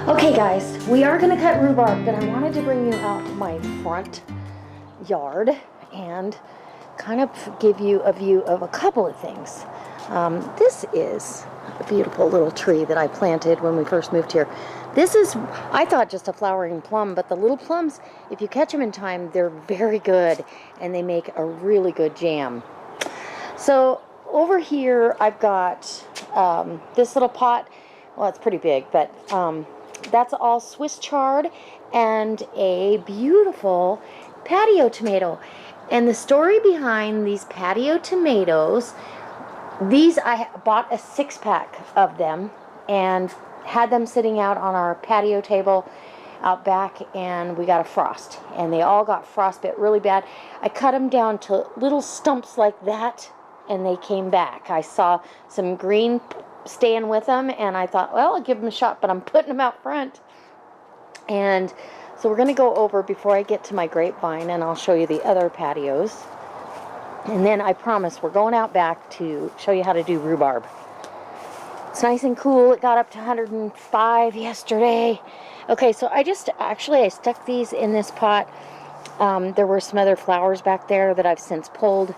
Okay guys, we are going to cut rhubarb, but I wanted to bring you out my front yard and kind of give you a view of a couple of things. This is a beautiful little tree that I planted when we first moved here. This is, I thought, just a flowering plum, but the little plums, if you catch them in time, they're very good and they make a really good jam. So over here I've got this little pot. Well, it's pretty big, but that's all Swiss chard and a beautiful patio tomato. And the story behind these patio tomatoes, I bought a 6-pack of them and had them sitting out on our patio table out back, and we got a frost. And they all got frostbit really bad. I cut them down to little stumps like that, and they came back. I saw some green staying with them, and I thought, well, I'll give them a shot, but I'm putting them out front. And so we're going to go over before I get to my grapevine, and I'll show you the other patios. And then I promise we're going out back to show you how to do rhubarb. It's nice and cool. It got up to 105 yesterday. Okay, so I stuck these in this pot. There were some other flowers back there that I've since pulled,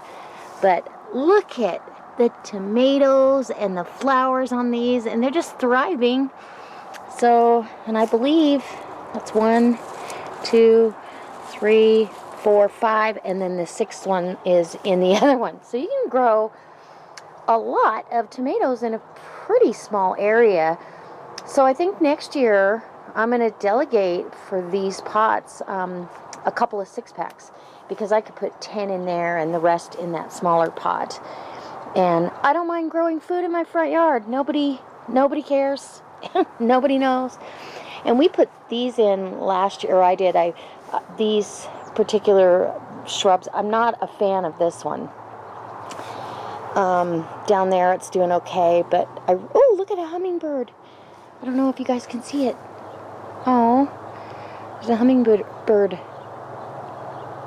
but look at the tomatoes and the flowers on these, and they're just thriving. So, and I believe that's 1, 2, 3, 4, 5, and then the 6th one is in the other one. So you can grow a lot of tomatoes in a pretty small area. So I think next year I'm going to delegate for these pots a couple of 6-packs, because I could put 10 in there and the rest in that smaller pot. And I don't mind growing food in my front yard. Nobody cares. Nobody knows. And we put these in last year, or I did. These particular shrubs, I'm not a fan of this one. Down there it's doing okay, but oh, look at a hummingbird. I don't know if you guys can see it. Oh, there's a hummingbird.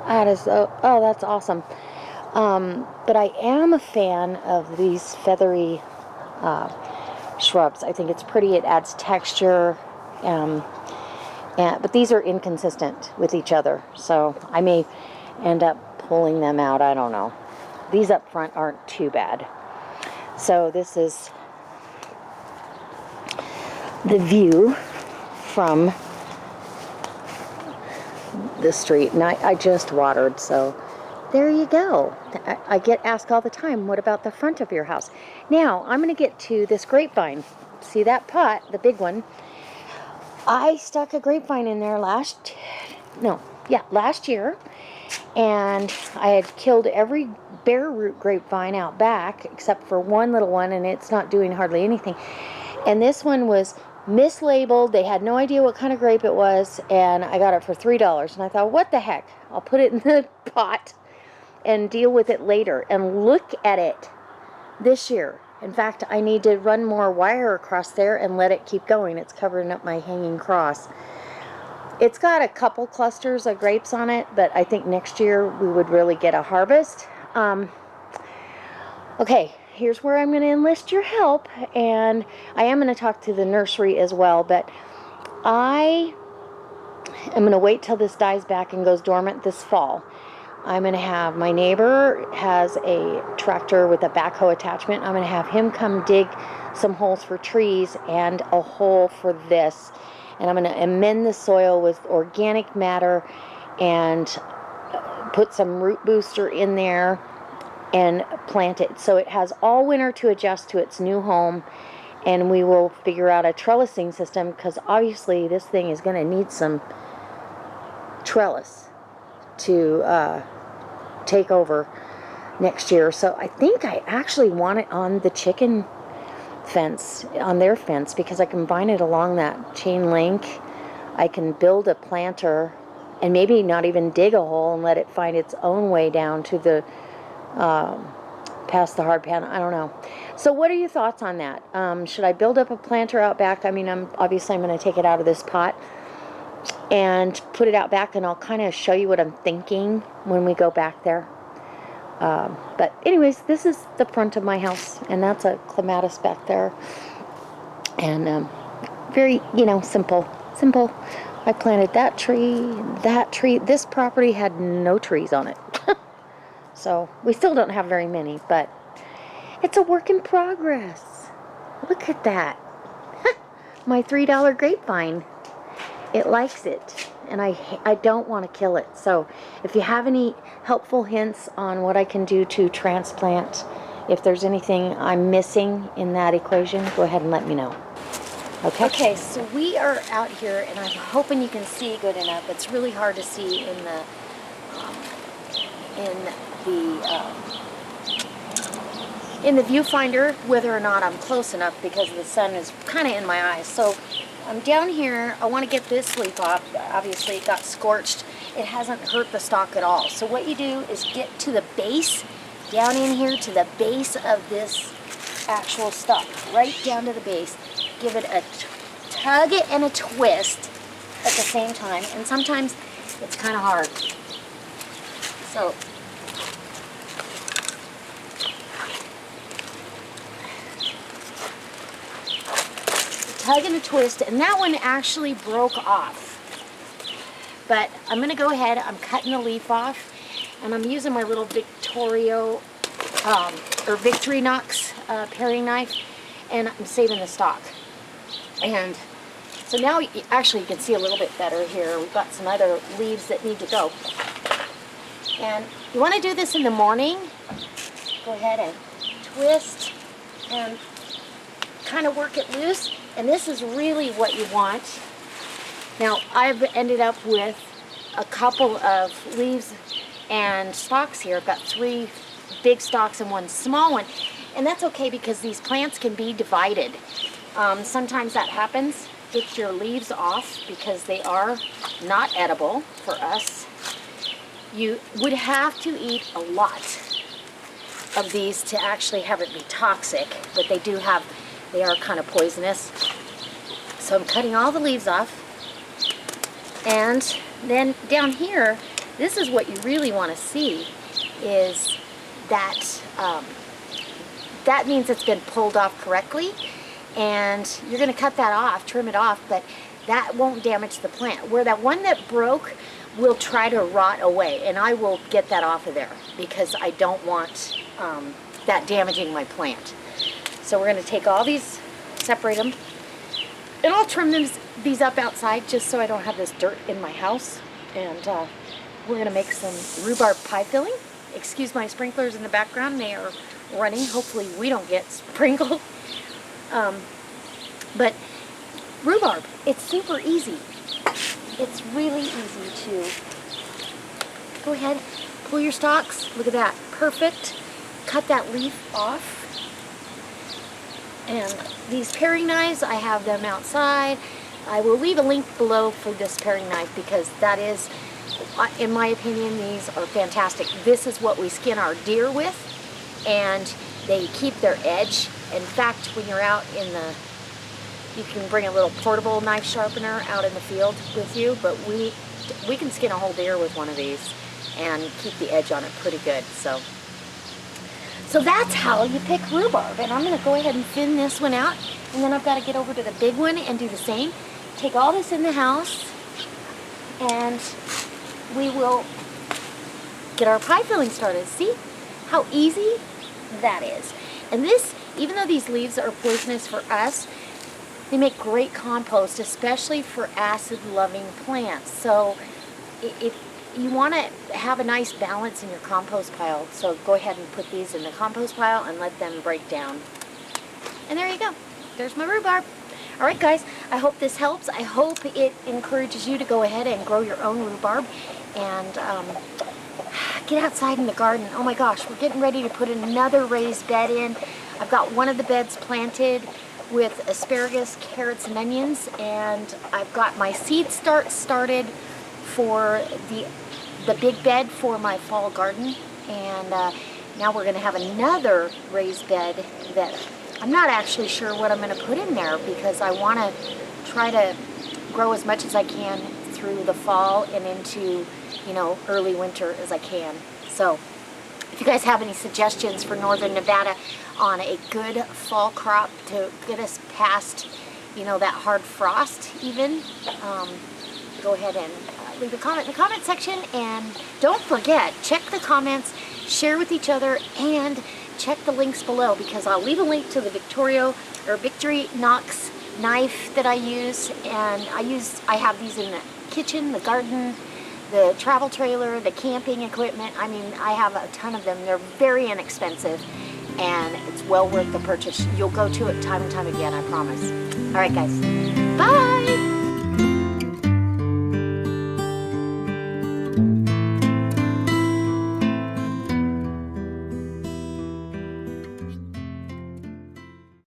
That is, oh, that's awesome. But I am a fan of these feathery shrubs. I think it's pretty. It adds texture. But these are inconsistent with each other, so I may end up pulling them out. I don't know. These up front aren't too bad. So this is the view from the street, and I just watered, so there you go. I get asked all the time, what about the front of your house? Now, I'm going to get to this grapevine. See that pot, the big one? I stuck a grapevine in there last year, and I had killed every bare root grapevine out back, except for one little one, and it's not doing hardly anything. And this one was mislabeled. They had no idea what kind of grape it was, and I got it for $3. And I thought, what the heck? I'll put it in the pot and deal with it later. And look at it this year. In fact, I need to run more wire across there and let it keep going. It's covering up my hanging cross. It's got a couple clusters of grapes on it, but I think next year we would really get a harvest. Okay, here's where I'm going to enlist your help, and I am going to talk to the nursery as well, but I am going to wait till this dies back and goes dormant this fall. I'm going to have, my neighbor has a tractor with a backhoe attachment. I'm going to have him come dig some holes for trees and a hole for this. And I'm going to amend the soil with organic matter and put some root booster in there and plant it. So it has all winter to adjust to its new home. And we will figure out a trellising system, because obviously this thing is going to need some trellis to take over next year. So I think I actually want it on the chicken fence, on their fence, because I can vine it along that chain link. I can build a planter and maybe not even dig a hole and let it find its own way down to the past the hard pan. I don't know. So what are your thoughts on that? Should I build up a planter out back? I mean, I'm going to take it out of this pot and put it out back, and I'll kind of show you what I'm thinking when we go back there. But anyways, this is the front of my house, and that's a clematis back there. And Very, simple. Simple. I planted that tree, that tree. This property had no trees on it. So we still don't have very many, but it's a work in progress. Look at that. My $3 grapevine. It likes it, and I don't want to kill it. So if you have any helpful hints on what I can do to transplant, if there's anything I'm missing in that equation, go ahead and let me know. Okay, so we are out here, and I'm hoping you can see good enough. It's really hard to see in the viewfinder whether or not I'm close enough because the sun is kind of in my eyes. So I'm down here. I want to get this leaf off. Obviously it got scorched. It hasn't hurt the stalk at all. So what you do is get to the base, down in here to the base of this actual stalk, right down to the base. Give it a tug and a twist at the same time, and sometimes it's kind of hard. So tug and a twist, and that one actually broke off. But I'm going to go ahead, I'm cutting the leaf off, and I'm using my little Victoriknox paring knife, and I'm saving the stalk. And so now actually you can see a little bit better here. We've got some other leaves that need to go. And you want to do this in the morning. Go ahead and twist and kind of work it loose. And this is really what you want. Now I've ended up with a couple of leaves and stalks here. I've got 3 big stalks and 1 small one. And that's okay because these plants can be divided. Sometimes that happens. Get your leaves off because they are not edible for us. You would have to eat a lot of these to actually have it be toxic, but they are kind of poisonous. So I'm cutting all the leaves off. And then down here, this is what you really want to see, is that that means it's been pulled off correctly. And you're going to cut that off, trim it off, but that won't damage the plant. Where that one that broke will try to rot away, and I will get that off of there because I don't want that damaging my plant. So we're going to take all these, separate them, and I'll trim these up outside just so I don't have this dirt in my house. And we're going to make some rhubarb pie filling. Excuse my sprinklers in the background, they are running. Hopefully we don't get sprinkled. But rhubarb, it's super easy. It's really easy to go ahead, pull your stalks. Look at that, perfect. Cut that leaf off. And these paring knives, I have them outside. I will leave a link below for this paring knife because that is, in my opinion, these are fantastic. This is what we skin our deer with, and they keep their edge. In fact, when you're out you can bring a little portable knife sharpener out in the field with you, but we can skin a whole deer with one of these and keep the edge on it pretty good. So that's how you pick rhubarb. And I'm going to go ahead and thin this one out, and then I've got to get over to the big one and do the same. Take all this in the house, and we will get our pie filling started. See how easy that is. And this, even though these leaves are poisonous for us, they make great compost, especially for acid-loving plants. So if you want to have a nice balance in your compost pile, so go ahead and put these in the compost pile and let them break down. And there you go. There's my rhubarb. All right, guys, I hope this helps. I hope it encourages you to go ahead and grow your own rhubarb and get outside in the garden. Oh my gosh, we're getting ready to put another raised bed in. I've got one of the beds planted with asparagus, carrots, and onions, and I've got my seed started for the big bed for my fall garden. And now we're going to have another raised bed that I'm not actually sure what I'm going to put in there because I want to try to grow as much as I can through the fall and into, early winter as I can. So if you guys have any suggestions for northern Nevada on a good fall crop to get us past, you know, that hard frost even, go ahead and leave a comment in the comment section. And don't forget, check the comments, share with each other, and check the links below, because I'll leave a link to the Victoriknox knife that I use. And I have these in the kitchen, the garden, the travel trailer, the camping equipment. I mean, I have a ton of them. They're very inexpensive, and it's well worth the purchase. You'll go to it time and time again, I promise. All right, guys. Bye.